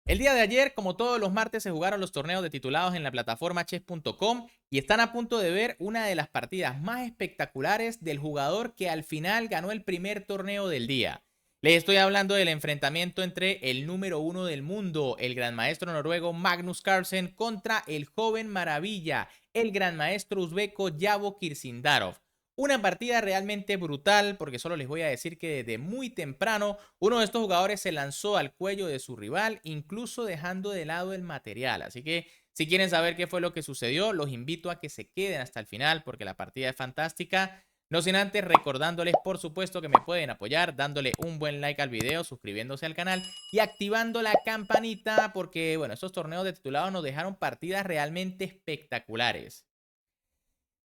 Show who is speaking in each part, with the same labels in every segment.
Speaker 1: El día de ayer, como todos los martes, se jugaron los torneos de titulados en la plataforma chess.com y están a punto de ver una de las partidas más espectaculares del jugador que al final ganó el primer torneo del día. Les estoy hablando del enfrentamiento entre el número uno del mundo, el gran maestro noruego Magnus Carlsen, contra el joven maravilla, el gran maestro uzbeko Yavo Kirsindarov. Una partida realmente brutal porque solo les voy a decir que desde muy temprano uno de estos jugadores se lanzó al cuello de su rival, incluso dejando de lado el material. Así que si quieren saber qué fue lo que sucedió, los invito a que se queden hasta el final porque la partida es fantástica. No sin antes recordándoles, por supuesto, que me pueden apoyar dándole un buen like al video, suscribiéndose al canal y activando la campanita porque, bueno, estos torneos de titulados nos dejaron partidas realmente espectaculares.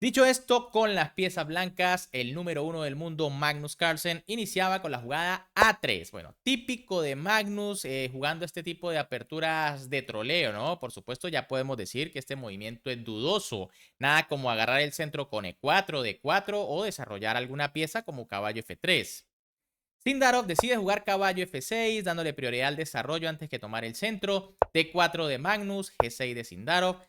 Speaker 1: Dicho esto, con las piezas blancas, el número uno del mundo, Magnus Carlsen, iniciaba con la jugada A3. Bueno, típico de Magnus jugando este tipo de aperturas de troleo, ¿no? Por supuesto, ya podemos decir que este movimiento es dudoso. Nada como agarrar el centro con E4, D4 o desarrollar alguna pieza como caballo F3. Sindarov decide jugar caballo F6, dándole prioridad al desarrollo antes que tomar el centro. D4 de Magnus, G6 de Sindarov.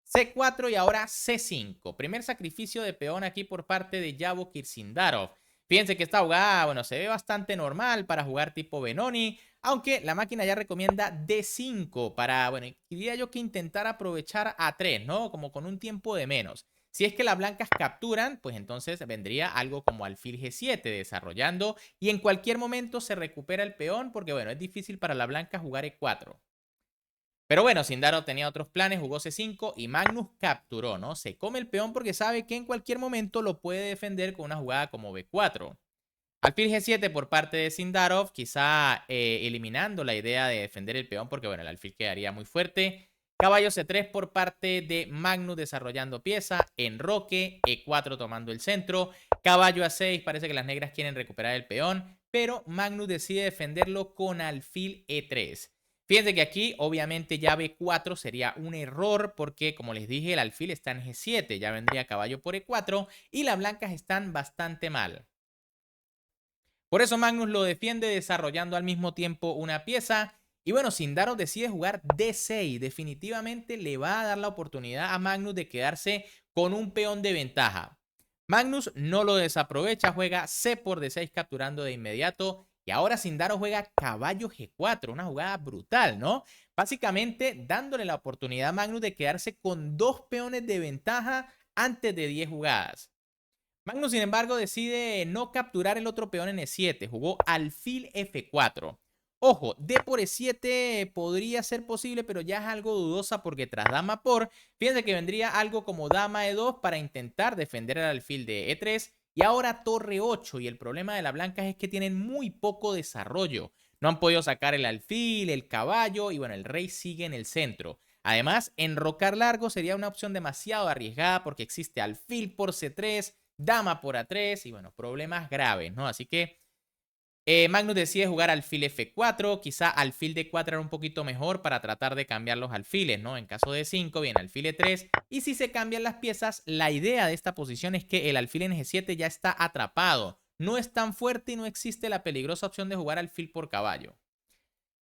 Speaker 1: C4 y ahora C5. Primer sacrificio de peón aquí por parte de Yavo Kirsindarov. Fíjense que esta jugada, bueno, se ve bastante normal para jugar tipo Benoni, aunque la máquina ya recomienda D5 para, bueno, diría yo que intentar aprovechar A3, ¿no? Como con un tiempo de menos. Si es que las blancas capturan, pues entonces vendría algo como alfil G7 desarrollando y en cualquier momento se recupera el peón porque, bueno, es difícil para la blanca jugar E4. Pero bueno, Sindarov tenía otros planes, jugó C5 y Magnus capturó, ¿no? Se come el peón porque sabe que en cualquier momento lo puede defender con una jugada como B4. Alfil G7 por parte de Sindarov, quizá eliminando la idea de defender el peón porque, bueno, el alfil quedaría muy fuerte. Caballo C3 por parte de Magnus desarrollando pieza, enroque, E4 tomando el centro. Caballo A6, parece que las negras quieren recuperar el peón, pero Magnus decide defenderlo con alfil E3. Fíjense que aquí obviamente ya B4 sería un error porque, como les dije, el alfil está en G7, ya vendría caballo por E4 y las blancas están bastante mal. Por eso Magnus lo defiende desarrollando al mismo tiempo una pieza. Y bueno, Sindarov decide jugar D6. Definitivamente le va a dar la oportunidad a Magnus de quedarse con un peón de ventaja. Magnus no lo desaprovecha, juega C por D6 capturando de inmediato. Y ahora Sindarov juega caballo G4, una jugada brutal, ¿no? Básicamente dándole la oportunidad a Magnus de quedarse con dos peones de ventaja antes de 10 jugadas. Magnus, sin embargo, decide no capturar el otro peón en E7. Jugó alfil F4. Ojo, D por E7 podría ser posible, pero ya es algo dudosa porque tras dama por, fíjense que vendría algo como dama E2 para intentar defender el alfil de E3 y ahora torre 8. Y el problema de las blancas es que tienen muy poco desarrollo. No han podido sacar el alfil, el caballo y bueno, el rey sigue en el centro. Además, enrocar largo sería una opción demasiado arriesgada porque existe alfil por C3, dama por A3 y bueno, problemas graves, ¿no? Así que Magnus decide jugar alfil F4, quizá alfil D4 era un poquito mejor para tratar de cambiar los alfiles, ¿no? En caso de 5, bien, alfil E3, y si se cambian las piezas, la idea de esta posición es que el alfil en G7 ya está atrapado, no es tan fuerte y no existe la peligrosa opción de jugar alfil por caballo.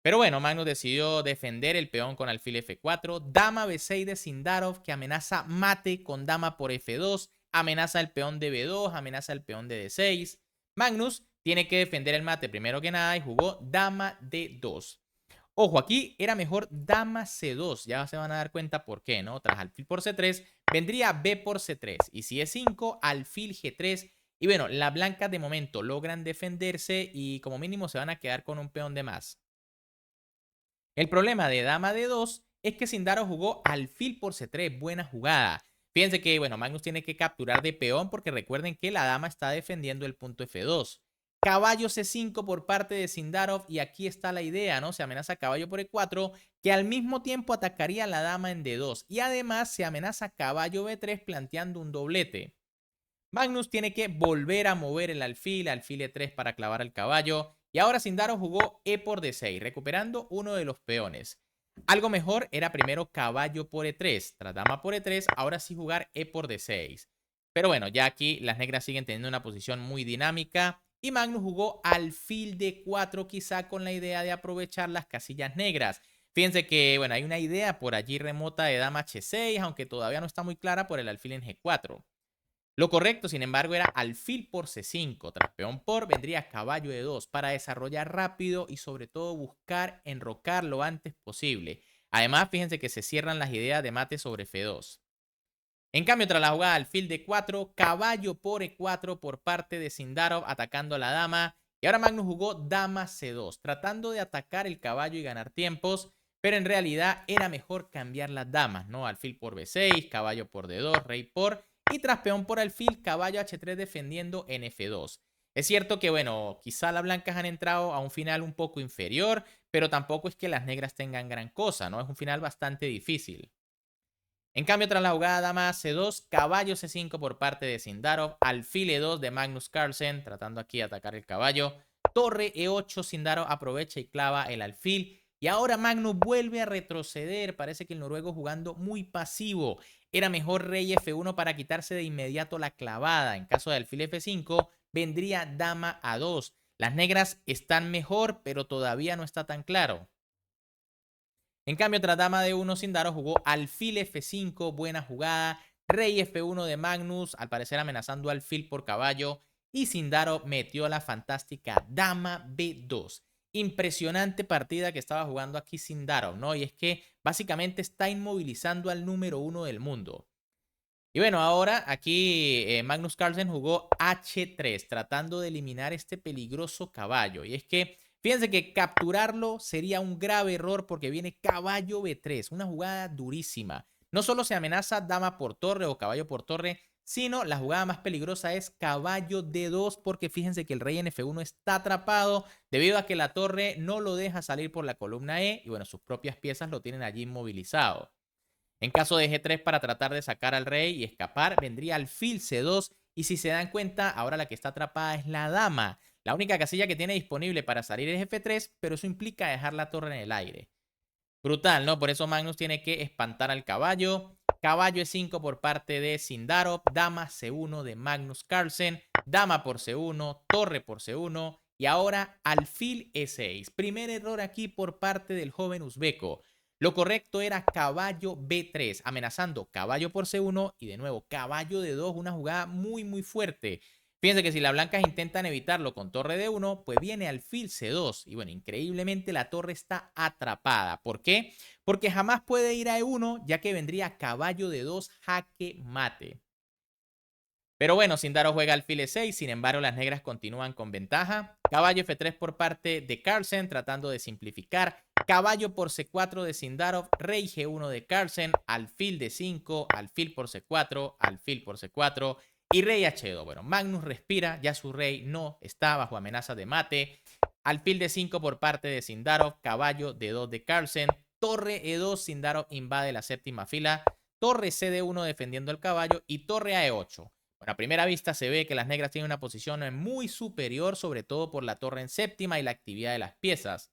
Speaker 1: Pero bueno, Magnus decidió defender el peón con alfil F4, dama B6 de Sindarov que amenaza mate con dama por F2, amenaza el peón de B2, amenaza el peón de D6. Magnus tiene que defender el mate primero que nada y jugó dama D2. Ojo, aquí era mejor dama C2, ya se van a dar cuenta por qué, ¿no? Tras alfil por C3 vendría B por C3 y si es 5, alfil G3 y bueno, las blancas de momento logran defenderse y como mínimo se van a quedar con un peón de más. El problema de dama de 2 es que Sindarov jugó alfil por C3, buena jugada. Fíjense que, bueno, Magnus tiene que capturar de peón porque recuerden que la dama está defendiendo el punto F2. Caballo C5 por parte de Sindarov y aquí está la idea, ¿no? Se amenaza caballo por E4 que al mismo tiempo atacaría a la dama en D2 y además se amenaza caballo B3 planteando un doblete. Magnus tiene que volver a mover el alfil E3 para clavar al caballo. Y ahora Sindarov jugó E por D6, recuperando uno de los peones. Algo mejor era primero caballo por E3. Tras dama por E3, ahora sí jugar E por D6. Pero bueno, ya aquí las negras siguen teniendo una posición muy dinámica. Y Magnus jugó alfil D4 quizá con la idea de aprovechar las casillas negras. Fíjense que, bueno, hay una idea por allí remota de dama H6, aunque todavía no está muy clara por el alfil en G4. Lo correcto, sin embargo, era alfil por C5. Tras peón por, vendría caballo de 2 para desarrollar rápido y sobre todo buscar enrocar lo antes posible. Además, fíjense que se cierran las ideas de mate sobre F2. En cambio, tras la jugada alfil de 4, caballo por E4 por parte de Sindarov atacando a la dama. Y ahora Magnus jugó dama C2, tratando de atacar el caballo y ganar tiempos, pero en realidad era mejor cambiar las damas, ¿no? Alfil por B6, caballo por D2, rey por, y tras peón por alfil, caballo H3 defendiendo en F2. Es cierto que, bueno, quizá las blancas han entrado a un final un poco inferior, pero tampoco es que las negras tengan gran cosa, ¿no? Es un final bastante difícil. En cambio, tras la jugada dama C2, caballo C5 por parte de Sindarov, alfil E2 de Magnus Carlsen, tratando aquí de atacar el caballo, torre E8, Sindarov aprovecha y clava el alfil, y ahora Magnus vuelve a retroceder, parece que el noruego jugando muy pasivo, era mejor rey F1 para quitarse de inmediato la clavada, en caso de alfil F5, vendría dama A2, las negras están mejor, pero todavía no está tan claro. En cambio, tras dama D1, Sindarov jugó alfil F5, buena jugada, rey F1 de Magnus, al parecer amenazando alfil por caballo, y Sindarov metió la fantástica dama B2. Impresionante partida que estaba jugando aquí Sindarov, ¿no? Y es que básicamente está inmovilizando al número 1 del mundo. Y bueno, ahora aquí Magnus Carlsen jugó H3, tratando de eliminar este peligroso caballo. Y es que, fíjense que capturarlo sería un grave error porque viene caballo B3, una jugada durísima. No solo se amenaza dama por torre o caballo por torre, sino la jugada más peligrosa es caballo D2 porque fíjense que el rey en F1 está atrapado debido a que la torre no lo deja salir por la columna E y bueno, sus propias piezas lo tienen allí inmovilizado. En caso de G3 para tratar de sacar al rey y escapar, vendría alfil C2 y si se dan cuenta, ahora la que está atrapada es la dama. La única casilla que tiene disponible para salir es F3, pero eso implica dejar la torre en el aire. Brutal, ¿no? Por eso Magnus tiene que espantar al caballo. Caballo E5 por parte de Sindarov, dama C1 de Magnus Carlsen, dama por C1, torre por C1 y ahora alfil E6. Primer error aquí por parte del joven uzbeco. Lo correcto era caballo B3, amenazando caballo por C1 y de nuevo caballo D2, una jugada muy fuerte. Fíjense que si las blancas intentan evitarlo con torre D1, pues viene alfil C2. Y bueno, increíblemente la torre está atrapada. ¿Por qué? Porque jamás puede ir a E1, ya que vendría caballo D2, jaque mate. Pero bueno, Sindarov juega alfil E6, sin embargo las negras continúan con ventaja. Caballo F3 por parte de Carlsen, tratando de simplificar. Caballo por C4 de Sindarov, rey G1 de Carlsen, alfil D5, alfil por C4, alfil por C4 y rey H2. Bueno, Magnus respira, ya su rey no está bajo amenaza de mate. Alfil D5 por parte de Sindarov, caballo D2 de Carlsen, torre E2, Sindarov invade la séptima fila, torre CD1 defendiendo el caballo y torre a E8. Bueno, a primera vista se ve que las negras tienen una posición muy superior, sobre todo por la torre en séptima y la actividad de las piezas.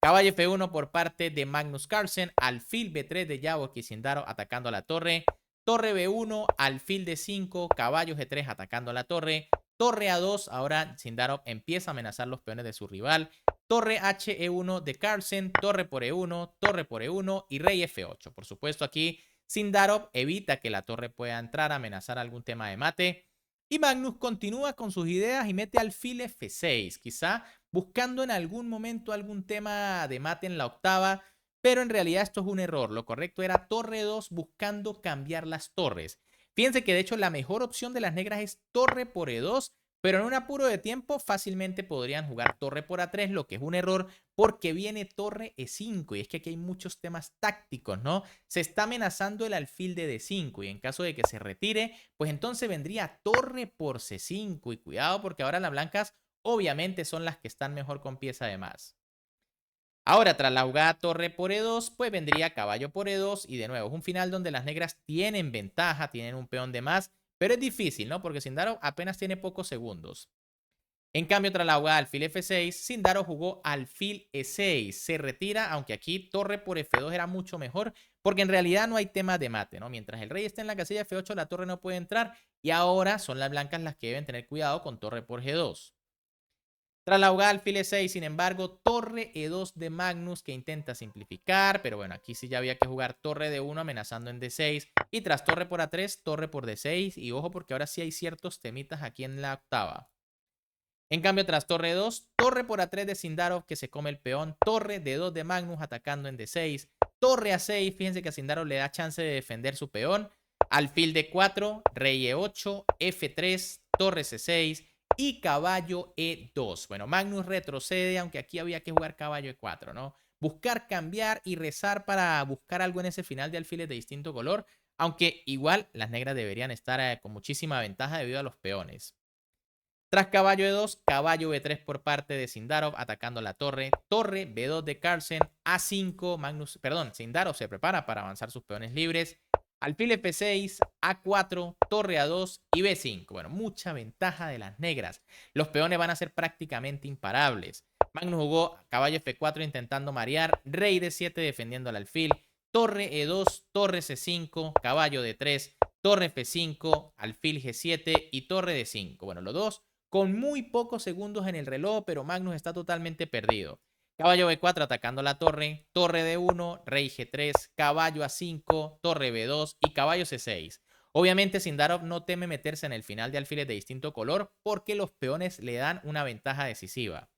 Speaker 1: Caballo F1 por parte de Magnus Carlsen, alfil B3 de Yavorski Sindarov atacando a la torre, torre B1, alfil D5, caballo G3 atacando a la torre, torre A2, ahora Sindarov empieza a amenazar los peones de su rival, torre HE1 de Carlsen, torre por E1, torre por E1 y rey F8. Por supuesto aquí Sindarov evita que la torre pueda entrar a amenazar algún tema de mate. Y Magnus continúa con sus ideas y mete alfil F6, quizá buscando en algún momento algún tema de mate en la octava, pero en realidad esto es un error. Lo correcto era torre 2 buscando cambiar las torres. Fíjense que de hecho la mejor opción de las negras es torre por E2, pero en un apuro de tiempo fácilmente podrían jugar torre por A3, lo que es un error porque viene torre E5 y es que aquí hay muchos temas tácticos, ¿no? Se está amenazando el alfil de D5 y en caso de que se retire, pues entonces vendría torre por C5 y cuidado porque ahora las blancas obviamente son las que están mejor con pieza de más. Ahora, tras la jugada torre por E2, pues vendría caballo por E2 y de nuevo es un final donde las negras tienen ventaja, tienen un peón de más, pero es difícil, ¿no? Porque Sindarov apenas tiene pocos segundos. En cambio, tras la jugada alfil F6, Sindarov jugó alfil E6. Se retira, aunque aquí torre por F2 era mucho mejor, porque en realidad no hay tema de mate, ¿no? Mientras el rey esté en la casilla F8, la torre no puede entrar, y ahora son las blancas las que deben tener cuidado con torre por G2. Tras la jugada alfil e6, sin embargo, torre e2 de Magnus que intenta simplificar, pero bueno, aquí sí ya había que jugar torre d1 amenazando en d6 y tras torre por a3, torre por d6 y ojo porque ahora sí hay ciertos temitas aquí en la octava. En cambio, tras torre 2, torre por a3 de Sindarov que se come el peón, torre d2 de Magnus atacando en d6, torre a6, fíjense que a Sindarov le da chance de defender su peón, alfil d4, rey e8, f3, torre c6 y caballo e2. Bueno, Magnus retrocede, aunque aquí había que jugar caballo e4, ¿no? Buscar cambiar y rezar para buscar algo en ese final de alfiles de distinto color, aunque igual las negras deberían estar con muchísima ventaja debido a los peones. Tras caballo e2, caballo b3 por parte de Sindarov atacando la torre, torre b2 de Carlsen, a5, Sindarov se prepara para avanzar sus peones libres, alfil f6, a4, torre a2 y b5. Bueno, mucha ventaja de las negras. Los peones van a ser prácticamente imparables. Magnus jugó caballo f4 intentando marear, rey d7 defendiendo al alfil, torre e2, torre c5, caballo d3, torre f5, alfil g7 y torre d5. Bueno, los dos con muy pocos segundos en el reloj, pero Magnus está totalmente perdido. Caballo b4 atacando la torre, torre d1, rey g3, caballo a5, torre b2 y caballo c6. Obviamente Sindarov no teme meterse en el final de alfiles de distinto color porque los peones le dan una ventaja decisiva.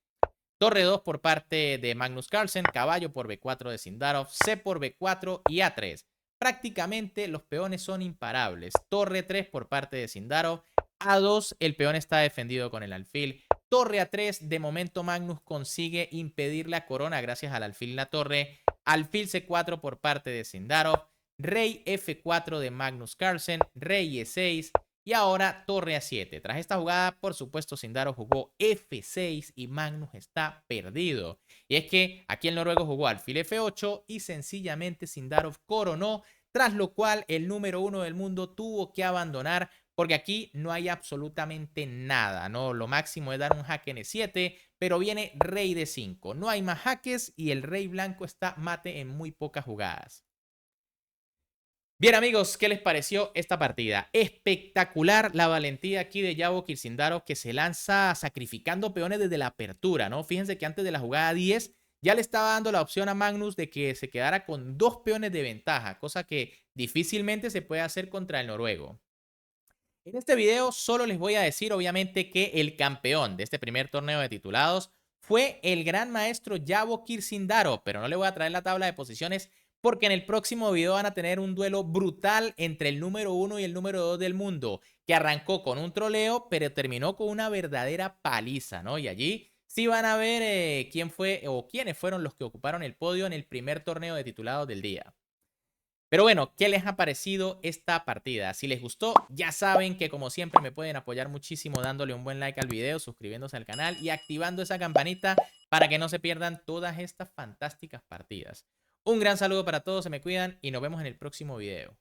Speaker 1: Torre 2 por parte de Magnus Carlsen, caballo por b4 de Sindarov, c por b4 y a3. Prácticamente los peones son imparables. Torre 3 por parte de Sindarov, a2 el peón está defendido con el alfil. Torre a3, de momento Magnus consigue impedir la corona gracias al alfil en la torre. Alfil c4 por parte de Sindarov, rey f4 de Magnus Carlsen, rey e6 y ahora torre a7. Tras esta jugada, por supuesto, Sindarov jugó f6 y Magnus está perdido. Y es que aquí el noruego jugó alfil f8 y sencillamente Sindarov coronó, tras lo cual el número 1 del mundo tuvo que abandonar porque aquí no hay absolutamente nada, ¿no? Lo máximo es dar un jaque en e7, pero viene rey d5. No hay más jaques y el rey blanco está mate en muy pocas jugadas. Bien amigos, ¿qué les pareció esta partida? Espectacular la valentía aquí de Yavo Sindarov que se lanza sacrificando peones desde la apertura, ¿no? Fíjense que antes de la jugada 10 ya le estaba dando la opción a Magnus de que se quedara con 2 peones de ventaja, cosa que difícilmente se puede hacer contra el noruego. En este video solo les voy a decir obviamente que el campeón de este primer torneo de titulados fue el gran maestro Yavo Sindarov, pero no le voy a traer la tabla de posiciones porque en el próximo video van a tener un duelo brutal entre el número 1 y el número 2 del mundo, que arrancó con un troleo, pero terminó con una verdadera paliza, ¿no? Y allí sí van a ver quién fue o quiénes fueron los que ocuparon el podio en el primer torneo de titulados del día. Pero bueno, ¿qué les ha parecido esta partida? Si les gustó, ya saben que como siempre me pueden apoyar muchísimo dándole un buen like al video, suscribiéndose al canal y activando esa campanita para que no se pierdan todas estas fantásticas partidas. Un gran saludo para todos, se me cuidan y nos vemos en el próximo video.